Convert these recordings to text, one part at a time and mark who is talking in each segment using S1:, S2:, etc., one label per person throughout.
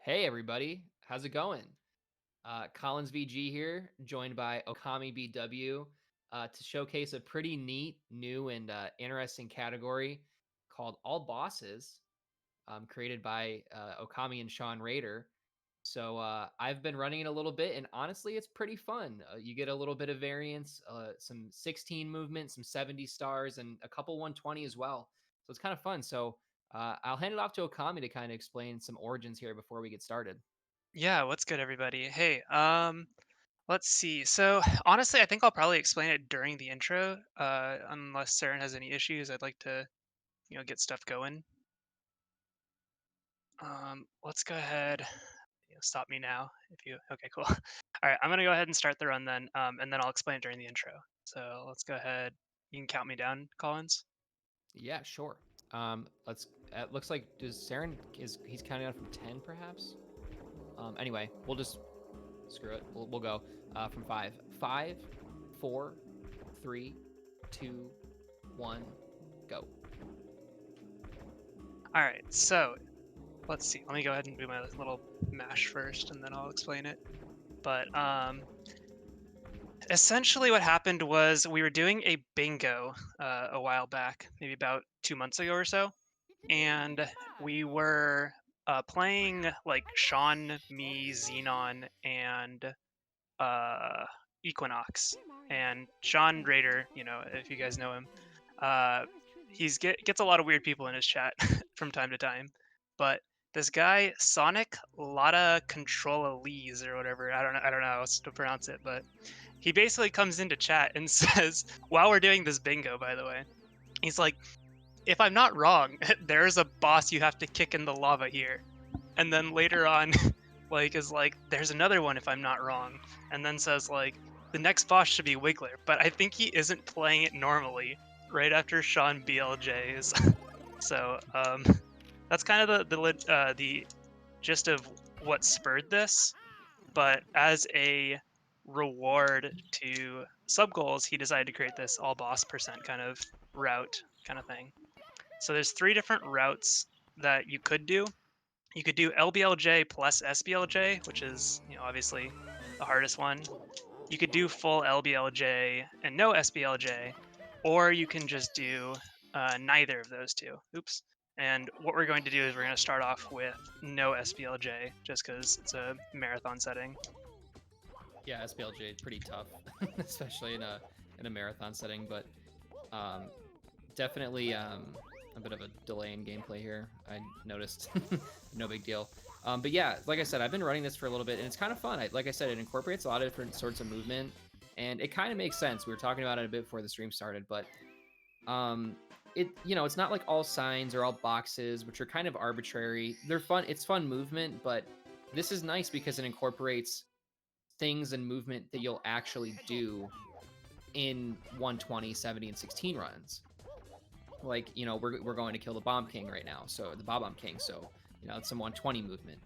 S1: Hey everybody, how's it going? Collins VG here, joined by OkamiBW to showcase a pretty neat, new, and interesting category called All Bosses, created by Okami and Sean Rader. So I've been running it a little bit, and honestly, it's pretty fun. You get a little bit of variance, some 16 movement, some 70 stars, and a couple 120 as well. So it's kind of fun. So I'll hand it off to Okami to kind of explain some origins here before we get started.
S2: Yeah, what's good, everybody? Hey, let's see. So honestly, I think I'll probably explain it during the intro, unless Saren has any issues. I'd like to, get stuff going. Let's go ahead. Stop me now if you. Okay, cool. All right, I'm gonna go ahead and start the run then, and then I'll explain it during the intro. So let's go ahead. You can count me down, Collins.
S1: Yeah, sure. Let's. It looks like does Saren is he's counting down from 10, perhaps. Anyway, we'll just screw it. We'll go from five. Five, four, three, two, one, go.
S2: All right, so let's see. Let me go ahead and do my little mash first, and then I'll explain it. But essentially, what happened was we were doing a bingo a while back, maybe about 2 months ago or so, and we were playing like Sean, me, Xenon, and uh, Equinox. And Sean Raider, if you guys know him, uh, gets a lot of weird people in his chat from time to time. But this guy Sonic Lotta Control-Elise or whatever, I don't know how else to pronounce it, but he basically comes into chat and says, while we're doing this bingo, by the way, he's like, if I'm not wrong, there's a boss you have to kick in the lava here. And then later on, like, is like, there's another one if I'm not wrong. And then says, like, the next boss should be Wiggler. But I think he isn't playing it normally right after Sean BLJ is. So, that's kind of the gist of what spurred this. But as a reward to sub goals, he decided to create this all boss percent kind of route kind of thing. So there's three different routes that you could do. You could do LBLJ plus SBLJ, which is obviously the hardest one. You could do full LBLJ and no SBLJ, or you can just do neither of those two. Oops. And what we're going to do is we're going to start off with no SBLJ, just because it's a marathon setting.
S1: Yeah, SPLJ is pretty tough, especially in a marathon setting, but um, definitely a bit of a delay in gameplay here. I noticed. No big deal. But yeah, like I said, I've been running this for a little bit, and it's kind of fun. Like I said, it incorporates a lot of different sorts of movement, and it kind of makes sense. We were talking about it a bit before the stream started, but it's not like all signs or all boxes, which are kind of arbitrary. They're fun. It's fun movement, but this is nice because it incorporates things and movement that you'll actually do in 120, 70, and 16 runs. Like, we're going to kill the Bomb King right now, so the Bob-omb King, so it's some 120 movement.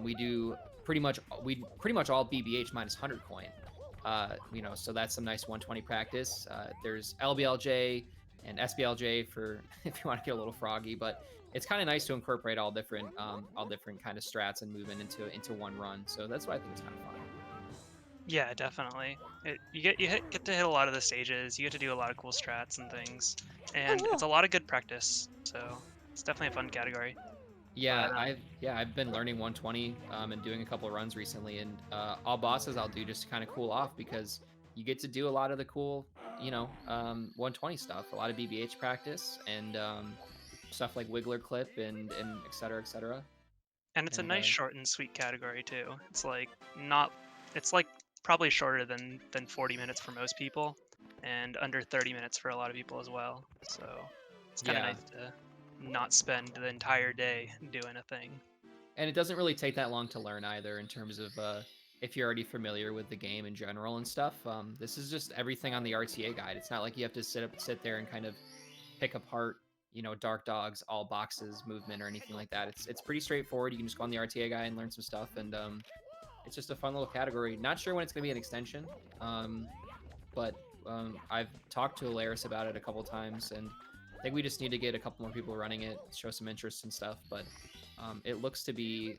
S1: We do pretty much all BBH minus 100 coin. So that's some nice 120 practice. There's LBLJ and SBLJ for if you want to get a little froggy, but it's kind of nice to incorporate all different kind of strats and movement into one run. So that's why I think it's kind of fun.
S2: Yeah, definitely. You get to hit a lot of the stages. You get to do a lot of cool strats and things, and it's a lot of good practice. So it's definitely a fun category.
S1: Yeah,
S2: But
S1: I've been learning 120 and doing a couple of runs recently, and all bosses I'll do just to kind of cool off because you get to do a lot of the cool 120 stuff, a lot of BBH practice and stuff like Wiggler clip and et cetera, et cetera.
S2: and it's a
S1: And
S2: nice short and sweet category too. It's like not. It's like probably shorter than 40 minutes for most people, and under 30 minutes for a lot of people as well. So it's kind of
S1: yeah,
S2: nice to not spend the entire day doing a thing.
S1: and it doesn't really take that long to learn either in terms of if you're already familiar with the game in general and stuff. This is just everything on the RTA guide. It's not like you have to sit there and kind of pick apart dark dogs all boxes movement or anything like that. It's pretty straightforward. You can just go on the RTA guide and learn some stuff, and it's just a fun little category. Not sure when it's going to be an extension, but I've talked to Alaris about it a couple times, and I think we just need to get a couple more people running it, show some interest and stuff. But it looks to be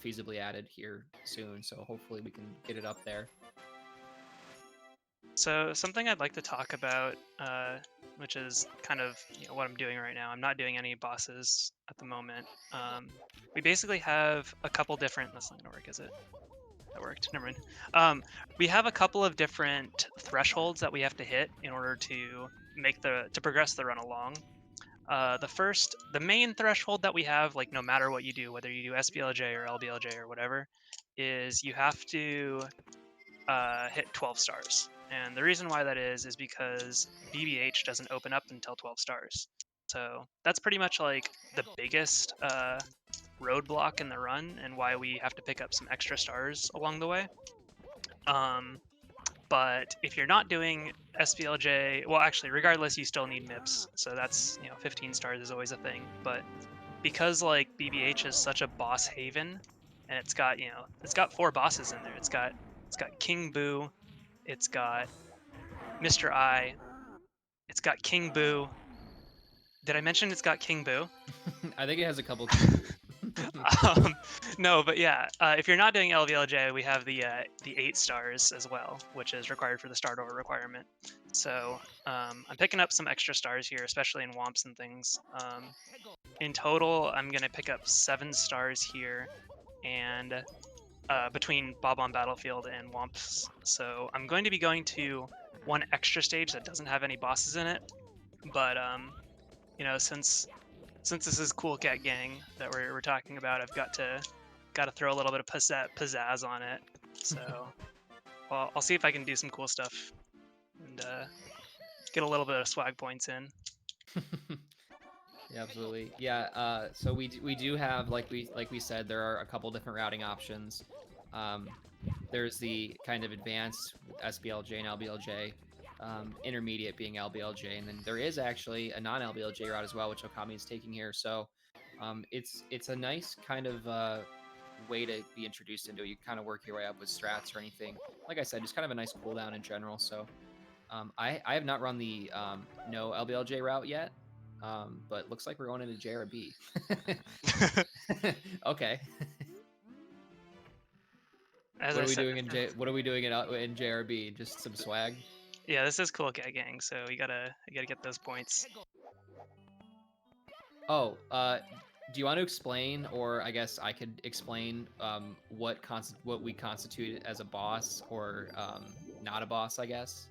S1: feasibly added here soon. So hopefully we can get it up there.
S2: So something I'd like to talk about, which is kind of what I'm doing right now. I'm not doing any bosses at the moment. We basically have a couple different. That's not gonna work, is it? That worked. Never mind. We have a couple of different thresholds that we have to hit in order to progress the run along. The main threshold that we have, like no matter what you do, whether you do SBLJ or LBLJ or whatever, is you have to hit 12 stars. And the reason why that is because BBH doesn't open up until 12 stars. So that's pretty much like the biggest roadblock in the run and why we have to pick up some extra stars along the way. But if you're not doing SPLJ, well, actually, regardless, you still need MIPS. So that's 15 stars is always a thing. But because like BBH is such a boss haven, and it's got 4 bosses in there. It's got King Boo, it's got Mr. I, it's got King Boo. Did I mention it's got King Boo?
S1: I think it has a couple King
S2: um, no, but yeah, if you're not doing LVLJ, we have the 8 stars as well, which is required for the start over requirement. So I'm picking up some extra stars here, especially in Womps and things. In total, I'm gonna pick up 7 stars here, and between Bob on Battlefield and Womps. So I'm going to be going to one extra stage that doesn't have any bosses in it, but since this is Cool Cat Gang that we're talking about, I've got to throw a little bit of pizzazz on it. So, well, I'll see if I can do some cool stuff and get a little bit of swag points in.
S1: Yeah, absolutely. Yeah. So we do have, like we said, there are a couple different routing options. There's the kind of advanced SBLJ and LBLJ, intermediate being LBLJ, and then there is actually a non-LBLJ route as well, which Okami is taking here. So it's a nice kind of way to be introduced into it. You kind of work your way up with strats or anything. Like I said, just kind of a nice cooldown in general. So I have not run the no LBLJ route yet, but looks like we're going into JRB. Okay.
S2: As
S1: What
S2: I
S1: are we
S2: said,
S1: doing in JRB? Just some swag.
S2: yeah, this is Cool Cat Gang, so you gotta get those points.
S1: Oh, do you want to explain, or I guess I could explain what we constitute as a boss or not a boss? I guess.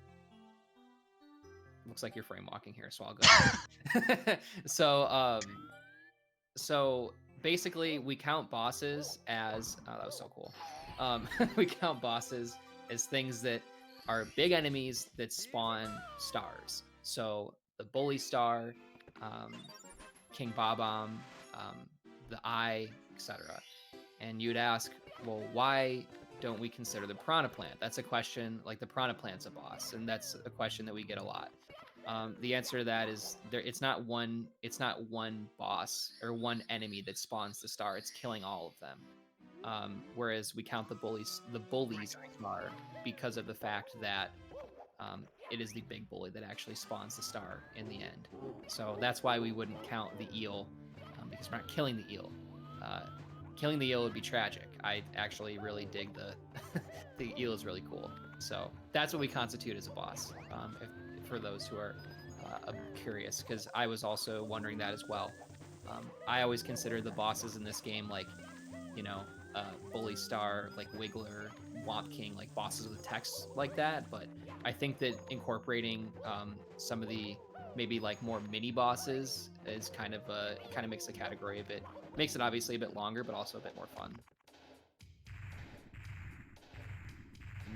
S1: Looks like you're frame walking here, so I'll go. so so basically, we count bosses as that was so cool. We count bosses as things that are big enemies that spawn stars. So the bully star, um, King Bob-omb, the Eye, etc. And you'd ask, well, why don't we consider the Piranha Plant? That's a question, like the Piranha Plant's a boss, and that's a question that we get a lot. The answer to that is it's not one boss or one enemy that spawns the star. It's killing all of them. Whereas we count the bullies star because of the fact that it is the big bully that actually spawns the star in the end. So that's why we wouldn't count the eel, because we're not killing the eel. Killing the eel would be tragic. I actually really dig the eel is really cool. So that's what we constitute as a boss. For those who are curious, because I was also wondering that as well. I always consider the bosses in this game like, Bully Star, like Wiggler, Womp King, like bosses with text like that. But I think that incorporating some of the maybe like more mini bosses is kind of makes the category a bit, makes it obviously a bit longer, but also a bit more fun.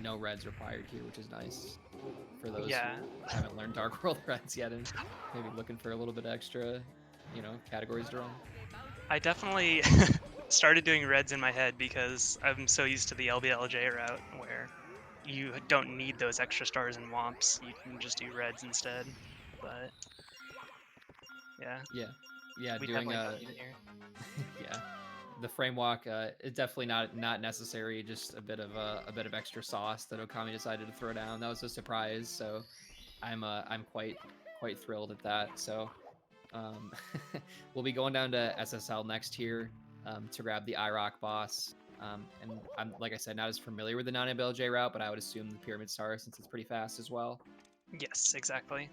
S1: No reds required here, which is nice for those who haven't learned Dark World reds yet and maybe looking for a little bit extra, categories to run.
S2: I definitely started doing reds in my head because I'm so used to the LBLJ route where you don't need those extra stars and womps. You can just do reds instead. But
S1: yeah,
S2: we
S1: doing
S2: definitely don't need it here.
S1: yeah, the frame walk is definitely not necessary. Just a bit of extra sauce that Okami decided to throw down. That was a surprise, so I'm quite thrilled at that. So we'll be going down to SSL next here. to grab the IROC boss. And I'm, like I said, not as familiar with the non-MLJ route, but I would assume the Pyramid Star since it's pretty fast as well.
S2: Yes, exactly.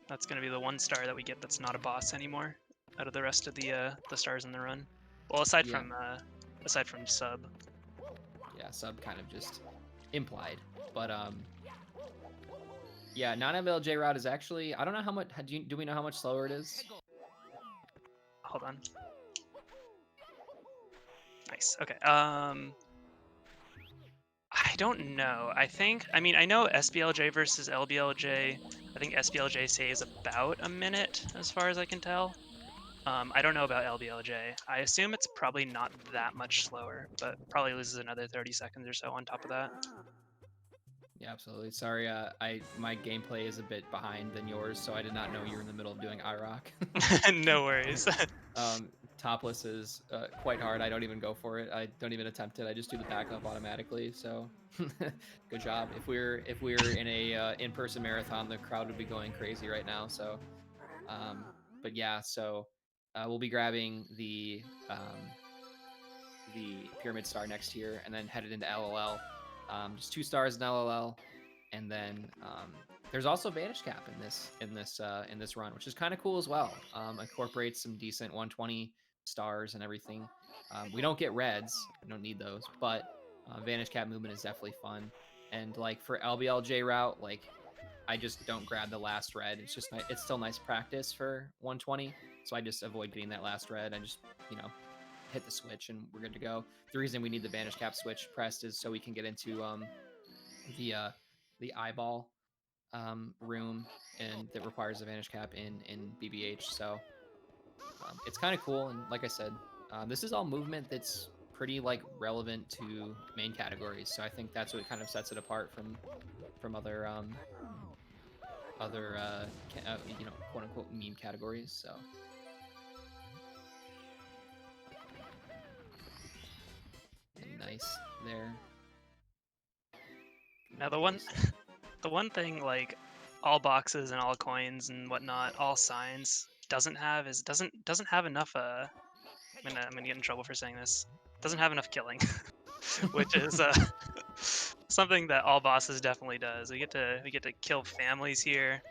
S2: That's going to be the one star that we get that's not a boss anymore out of the rest of the stars in the run. Well, aside
S1: Yeah.
S2: from sub.
S1: Yeah, sub kind of just implied. But yeah, non-MLJ route is actually, I don't know how much, do we know how much slower it is?
S2: Hold on. Nice. Okay. I don't know. I mean, I know SBLJ versus LBLJ. I think SBLJ saves about a minute, as far as I can tell. I don't know about LBLJ. I assume it's probably not that much slower, but probably loses another 30 seconds or so on top of that.
S1: Yeah, absolutely. Sorry, my gameplay is a bit behind than yours, so I did not know you were in the middle of doing IROC.
S2: No worries.
S1: Topless is quite hard. I don't even go for it. I don't even attempt it. I just do the backup automatically. So, good job. If we're in a in-person marathon, the crowd would be going crazy right now. So, but yeah. So, we'll be grabbing the Pyramid Star next year, and then headed into LLL. Just 2 stars in LLL, and then there's also Vanish Cap in this run, which is kind of cool as well. Incorporates some decent 120 stars and everything. We don't get reds, we don't need those, but Vanish Cap movement is definitely fun. And like for LBLJ route, like I just don't grab the last red. It's just it's still nice practice for 120, so I just avoid getting that last red. I just hit the switch and we're good to go. The reason we need the Vanish Cap switch pressed is so we can get into the uh, the eyeball room, and that requires a Vanish Cap in BBH. So it's kind of cool. And like I said, this is all movement that's pretty like relevant to main categories. So I think that's what kind of sets it apart from other quote unquote meme categories. So. Nice there.
S2: Now the one thing like all boxes and all coins and whatnot, all signs doesn't have is doesn't have enough. I'm gonna get in trouble for saying this. Doesn't have enough killing, which is something that all bosses definitely does. We get to kill families here,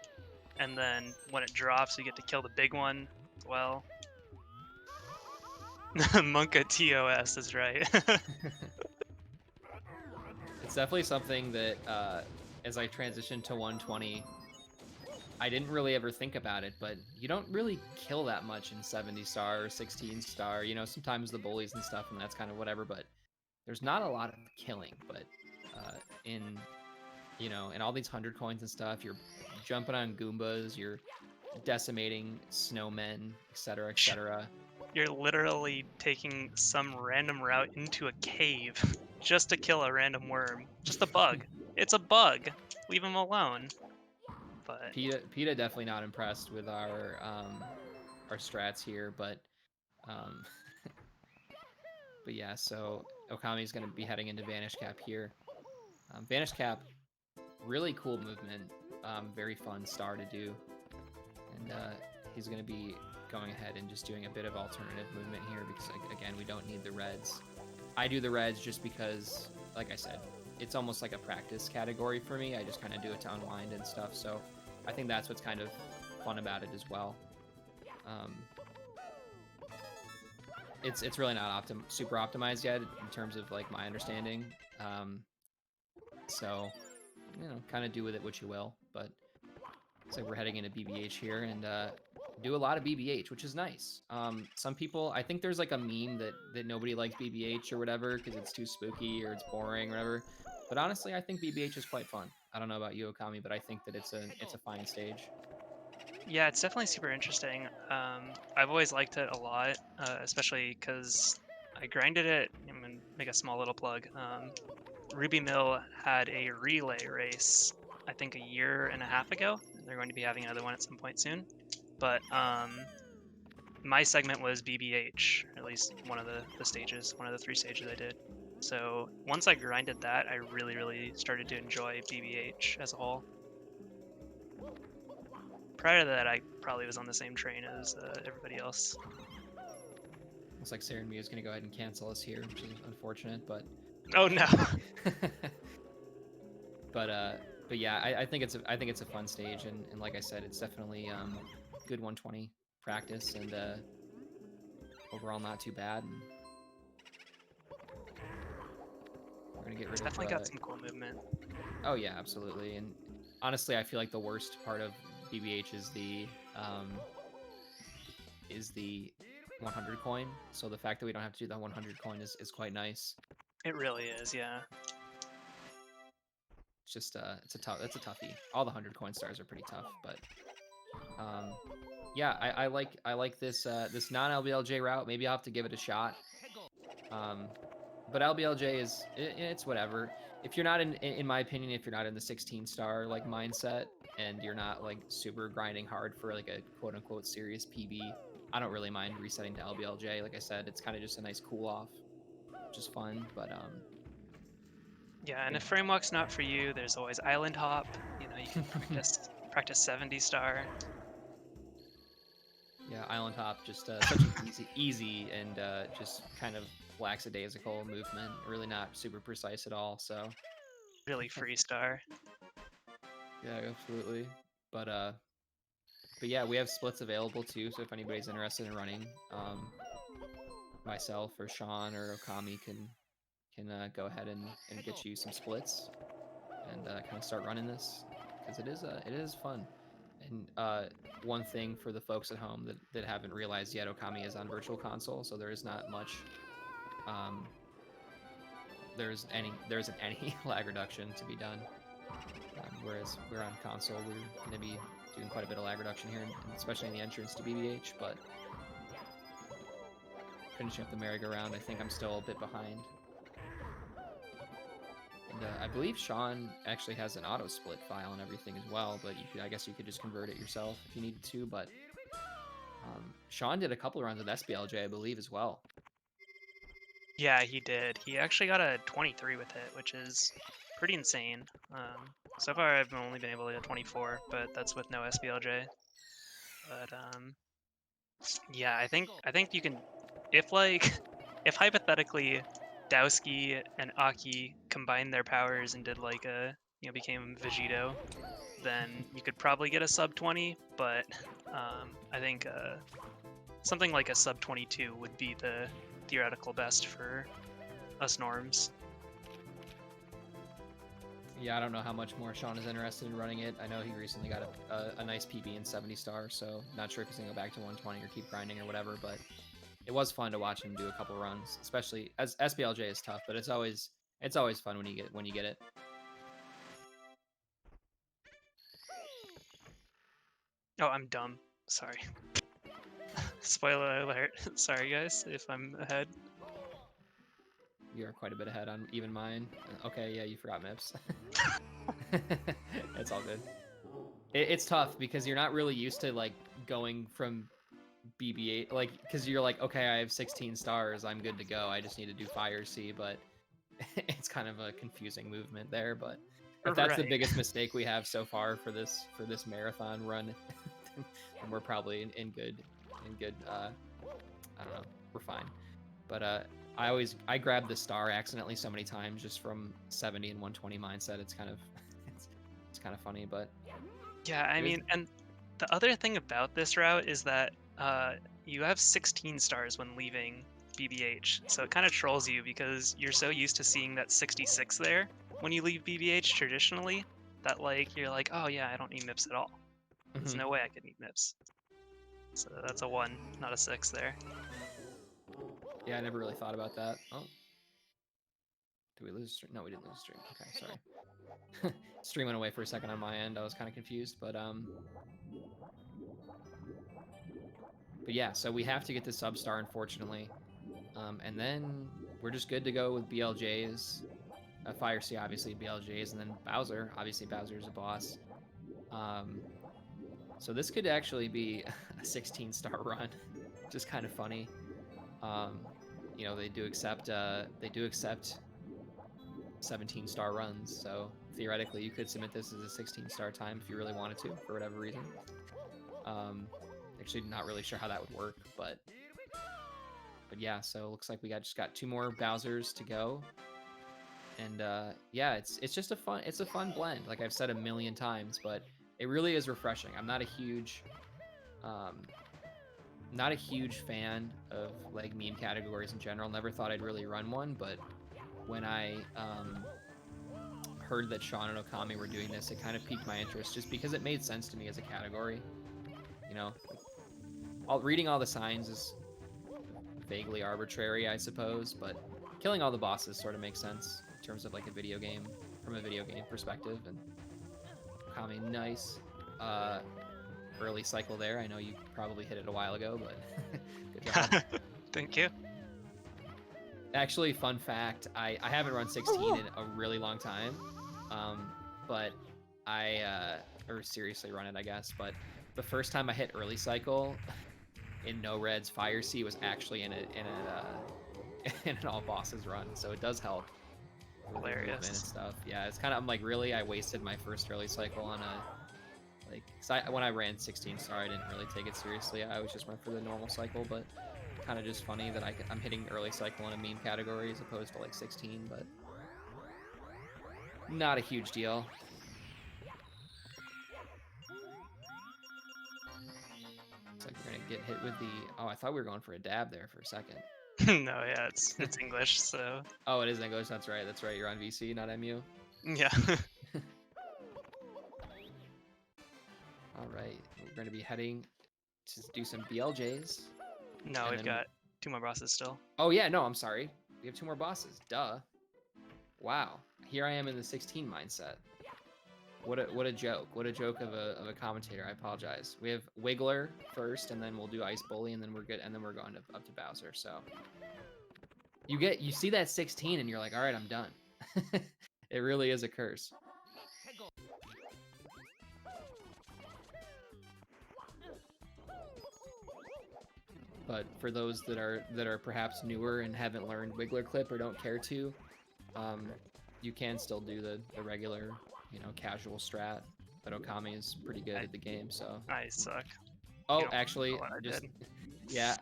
S2: and then when it drops, we get to kill the big one as well. Monka TOS is right.
S1: It's definitely something that as I transitioned to 120, I didn't really ever think about it, but you don't really kill that much in 70 star or 16 star. Sometimes the bullies and stuff, and that's kind of whatever, but there's not a lot of killing. But in in all these 100 coins and stuff, you're jumping on Goombas, you're decimating snowmen, etc., etc.
S2: You're literally taking some random route into a cave just to kill a random worm. Just a bug. It's a bug. Leave him alone. But
S1: PETA definitely not impressed with our strats here, but um, but yeah. So Okami's going to be heading into Vanish Cap here. Vanish Cap, really cool movement, very fun star to do, and he's going to be going ahead and just doing a bit of alternative movement here because again we don't need the reds. I do the reds just because, like I said, it's almost like a practice category for me. I just kind of do it to unwind and stuff. So I think that's what's kind of fun about it as well. It's really not super optimized yet in terms of like my understanding. So kind of do with it what you will. But so we're heading into BBH here and do a lot of BBH, which is nice. Some people, I think there's like a meme that nobody likes BBH or whatever because it's too spooky or it's boring or whatever. But honestly, I think BBH is quite fun. I don't know about you, Okami, but I think that it's a fine stage.
S2: yeah, it's definitely super interesting. I've always liked it a lot, especially because I grinded it. I'm gonna make a small little plug. Ruby Mill had a relay race, I think a year and a half ago. They're going to be having another one at some point soon. But my segment was BBH, or at least one of the stages, one of the 3 stages I did. So once I grinded that, I really, really started to enjoy BBH as a whole. Prior to that, I probably was on the same train as everybody else.
S1: Looks like Sarah and Mia is gonna go ahead and cancel us here, which is unfortunate, but
S2: Oh no.
S1: but yeah, I think it's a fun stage, and like I said, it's definitely good 120 practice, and overall not too bad. And we're gonna get
S2: It's
S1: rid of.
S2: definitely got some cool movement.
S1: Oh yeah, absolutely. And honestly, I feel like the worst part of BBH is the 100 coin. So the fact that we don't have to do the 100 coin is quite nice.
S2: It really is, yeah.
S1: It's just it's a toughie. All the 100 coin stars are pretty tough, but yeah, I like this this non LBLJ route. Maybe I'll have to give it a shot. But LBLJ it's whatever. If you're not in my opinion, if you're not in the 16 star like mindset and you're not like super grinding hard for like a quote unquote serious PB, I don't really mind resetting to LBLJ. Like I said, it's kind of just a nice cool off, which is fun. But
S2: Yeah, and
S1: yeah.
S2: if Framewalk's not for you, there's always Island Hop. You know, you can practice 70 star.
S1: Yeah, Island Hop, just such an easy and just kind of lackadaisical movement. Really not super precise at all. So
S2: Really free star.
S1: yeah, absolutely. But yeah, we have splits available too. So if anybody's interested in running, myself or Sean or Okami can go ahead and get you some splits and kind of start running this because it is fun. And one thing for the folks at home that haven't realized yet, Okami is on Virtual Console, so there is not much. There isn't any lag reduction to be done. Whereas we're on console, we're going to be doing quite a bit of lag reduction here, especially in the entrance to BBH. But finishing up the merry-go-round, I think I'm still a bit behind. And I believe Sean actually has an auto split file and everything as well, but I guess you could just convert it yourself if you needed to. But Sean did a couple of runs with SBLJ, I believe, as well.
S2: Yeah, he did. He actually got a 23 with it, which is pretty insane. So far, I've only been able to get 24, but that's with no SBLJ. But yeah, I think you can, if like, if hypothetically, Dowski and Aki combined their powers and did like a, you know, became Vegito, then you could probably get a sub 20. But I think something like a sub 22 would be the theoretical best for us norms.
S1: Yeah, I don't know how much more Sean is interested in running it. I know he recently got a nice PB in 70 star, so not sure if he's gonna go back to 120 or keep grinding or whatever. But it was fun to watch him do a couple runs, especially as SBLJ is tough, but it's always fun when you get it.
S2: Oh, I'm dumb. Sorry. Spoiler alert. Sorry, guys, if I'm ahead.
S1: You're quite a bit ahead on even mine. Okay, yeah, you forgot MIPS. It's all good. It's tough because you're not really used to like going from BB8, like because you're like, okay, I have 16 stars, I'm good to go. I just need to do Fire C, but it's kind of a confusing movement there. But if that's the
S2: Right.
S1: biggest mistake we have so far for this marathon run, then we're probably in good I don't know, we're fine. But I grabbed the star accidentally so many times just from 70 and 120 mindset. It's kind of it's kind of funny, but
S2: Yeah, I mean, and the other thing about this route is that you have 16 stars when leaving BBH, so it kind of trolls you because you're so used to seeing that 66 there when you leave BBH traditionally that like you're like, oh yeah, I don't need MIPS at all. There's no way I could need MIPS. So that's a 1, not a 6 there.
S1: Yeah, I never really thought about that. Oh, did we lose stream? No, we didn't lose stream. Okay, sorry. Stream went away for a second on my end. I was kind of confused, but yeah. So we have to get the sub star, unfortunately, and then we're just good to go with BLJs. Fire C, obviously BLJs, and then Bowser. Obviously, Bowser's a boss. So this could actually be a 16-star run, which is kind of funny. You know, they do accept 17-star runs, so theoretically you could submit this as a 16-star time if you really wanted to, for whatever reason. Actually, not really sure how that would work, but But yeah, so it looks like we just got 2 more Bowsers to go. And yeah, it's just a fun blend, like I've said a million times, but it really is refreshing. I'm um, not a huge fan of like meme categories in general. Never thought I'd really run one, but when I heard that Sean and Okami were doing this, it kind of piqued my interest just because it made sense to me as a category. You know, reading all the signs is vaguely arbitrary, I suppose, but killing all the bosses sort of makes sense in terms of like a video game, from a video game perspective. And Okami, nice. Early cycle there. I know you probably hit it a while ago, but good job.
S2: Thank you.
S1: Actually, fun fact, I haven't run 16 in a really long time, but or seriously run it, I guess, but the first time I hit early cycle in No Red's Fire Sea was actually in in an all bosses run, so it does help with your movement and
S2: Hilarious.
S1: stuff. Yeah, it's kind of, I'm like, really, I wasted my first early cycle on a, like, when I ran 16 star, I didn't really take it seriously. I always just went for the normal cycle, but kind of just funny that I'm hitting early cycle in a meme category as opposed to like 16, but not a huge deal. Looks like we're gonna get hit with the, oh, I thought we were going for a dab there for a second.
S2: No, yeah, it's English, so
S1: Oh, it is English, that's right, you're on VC, not MU.
S2: yeah.
S1: All right, we're going to be heading to do some BLJs.
S2: No, we've got 2 more bosses still.
S1: Oh yeah, no, I'm sorry. We have 2 more bosses. Duh. Wow. Here I am in the 16 mindset. What a joke. What a joke of a commentator. I apologize. We have Wiggler first, and then we'll do Ice Bully, and then we're good, and then we're going up to Bowser. So you see that 16, and you're like, all right, I'm done. It really is a curse. But for those that are perhaps newer and haven't learned Wiggler Clip or don't care to, you can still do the regular, casual strat. But Okami is pretty good at the game, so.
S2: I suck.
S1: Oh, actually,
S2: I
S1: just
S2: did.
S1: yeah.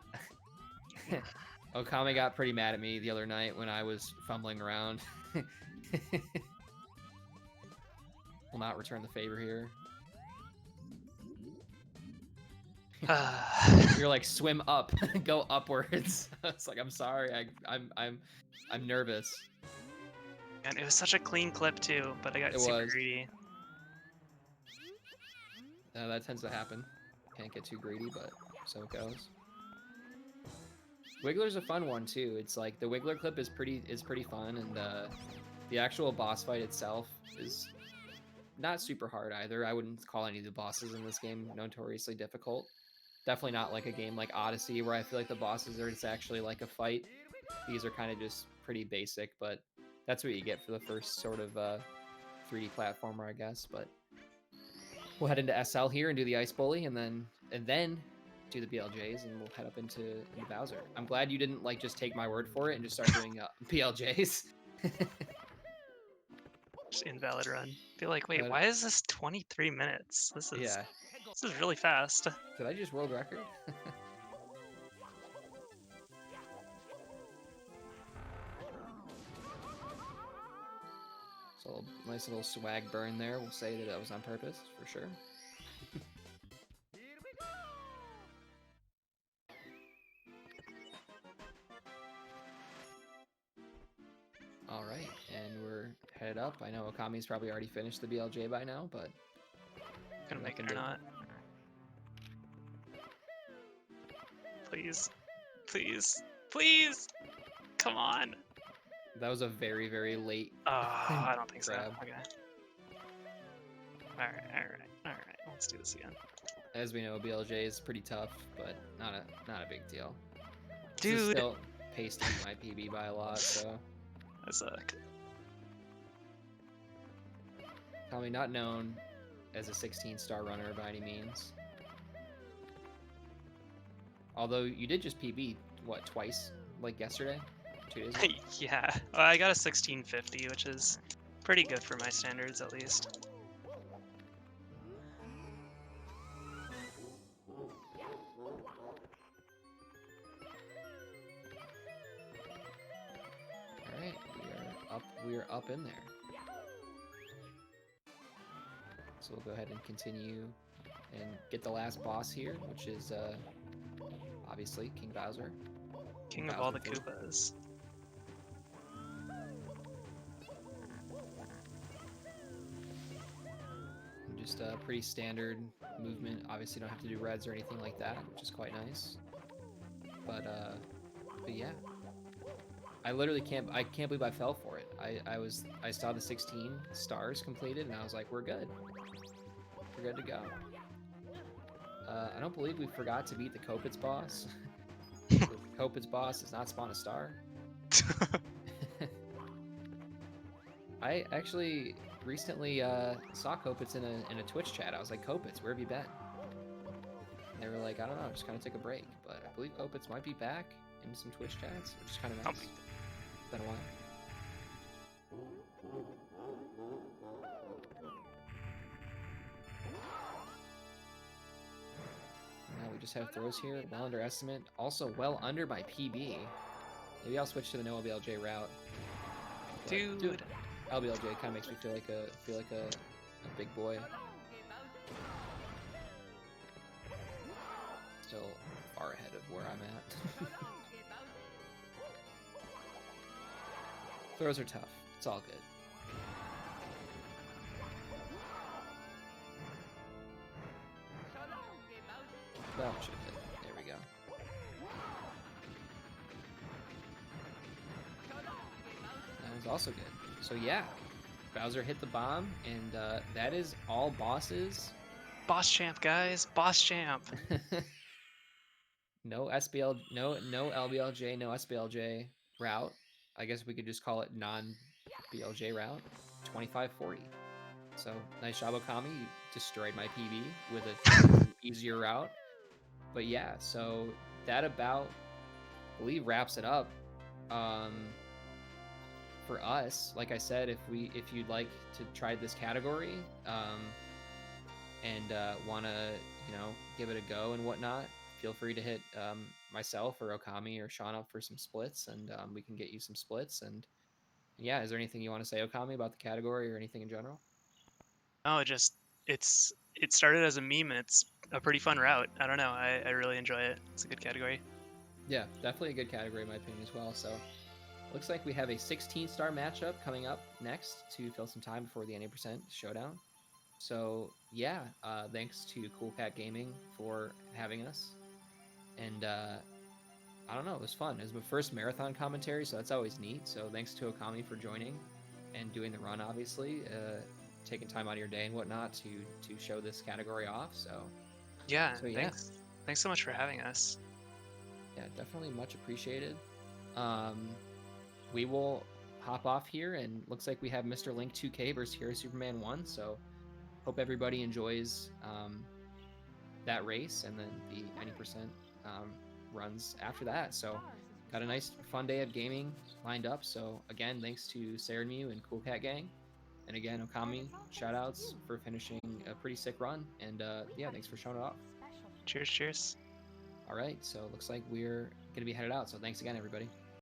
S1: Okami got pretty mad at me the other night when I was fumbling around. Will not return the favor here. You're like, swim up, go upwards. It's like, I'm sorry, I'm nervous.
S2: And it was such a clean clip too, but I got super greedy.
S1: That tends to happen. Can't get too greedy, but so it goes. Wiggler's a fun one too. It's like the Wiggler clip is pretty fun, and the actual boss fight itself is not super hard either. I wouldn't call any of the bosses in this game notoriously difficult. Definitely not like a game like Odyssey where I feel like the bosses are it's actually like a fight. These are kind of just pretty basic, but that's what you get for the first sort of 3D platformer, I guess. But we'll head into SL here and do the Ice Bully, and then do the BLJs, and we'll head up into Bowser. I'm glad you didn't like just take my word for it and just start doing BLJs.
S2: Just invalid run. Feel like, wait, why is this 23 minutes? This is really fast.
S1: Did I just world record? So nice little swag burn there. We'll say that was on purpose for sure. All right, and we're headed up. I know Okami's probably already finished the BLJ by now, but
S2: gonna make it or not. Please, please, please, come on.
S1: That was a very, very late.
S2: I don't think
S1: grab.
S2: so. Okay. All right. Let's do this again.
S1: As we know, BLJ is pretty tough, but not a big deal.
S2: Dude,
S1: this is still pasting my PB by a lot, so.
S2: I suck.
S1: Tommy, not known as a 16-star runner by any means. Although you did just PB, what, twice? Like yesterday? 2 days ago?
S2: Yeah, I got a 1650, which is pretty good for my standards, at least.
S1: we are up in there. So we'll go ahead and continue and get the last boss here, which is obviously King Bowser.
S2: King of all the Koopas.
S1: Just a pretty standard movement. Obviously, don't have to do reds or anything like that, which is quite nice. But yeah, I literally can't believe I fell for it. I saw the 16 stars completed, and I was like, we're good. We're good to go. I don't believe we forgot to beat the Kopitz boss. The Kopitz boss does not spawn a star. I actually recently saw Kopitz in a Twitch chat. I was like, Kopitz, where have you been? And they were like, I don't know, just kind of took a break. But I believe Kopitz might be back in some Twitch chats, which is kind of nice. It's been a while. Now we just have throws here. Well under estimate. Also well under my PB. Maybe I'll switch to the no LBLJ route.
S2: Dude.
S1: LBLJ kind of makes me feel like a big boy. Still far ahead of where I'm at. Throws are tough. It's all good. That should hit. There we go. That was also good. So yeah, Bowser hit the bomb, and that is all bosses.
S2: Boss champ, guys. Boss champ.
S1: No SBL, no LBLJ, no SBLJ route. I guess we could just call it non-BLJ route. 2540. So nice job, Okami. You destroyed my PB with an easier route. But yeah, so that about, I believe, wraps it up. For us, like I said, if you'd like to try this category, and want to, give it a go and whatnot, feel free to hit myself or Okami or Sean up for some splits, and we can get you some splits. And yeah, is there anything you want to say, Okami, about the category or anything in general?
S2: Oh, it started as a meme, and it's a pretty fun route. I don't know. I really enjoy it. It's a good category.
S1: Yeah, definitely a good category in my opinion as well. So looks like we have a 16-star matchup coming up next to fill some time before the 90% showdown. So yeah, thanks to Cool Cat Gaming for having us. And I don't know, it was fun. It was my first marathon commentary, so that's always neat. So thanks to Okami for joining and doing the run, obviously, taking time out of your day and whatnot to show this category off. So
S2: yeah,
S1: yeah.
S2: Thanks so much for having us.
S1: Yeah, definitely much appreciated. We will hop off here, and looks like we have Mr. Link 2K versus Hero Superman 1. So hope everybody enjoys that race, and then the 90% runs after that. So got a nice fun day of gaming lined up. So again, thanks to Sarah Mew and Cool Cat Gang, and again, Okami, shout outs for finishing a pretty sick run. And yeah, thanks for showing it off.
S2: Cheers.
S1: All right, so it looks like we're gonna be headed out. So thanks again, everybody.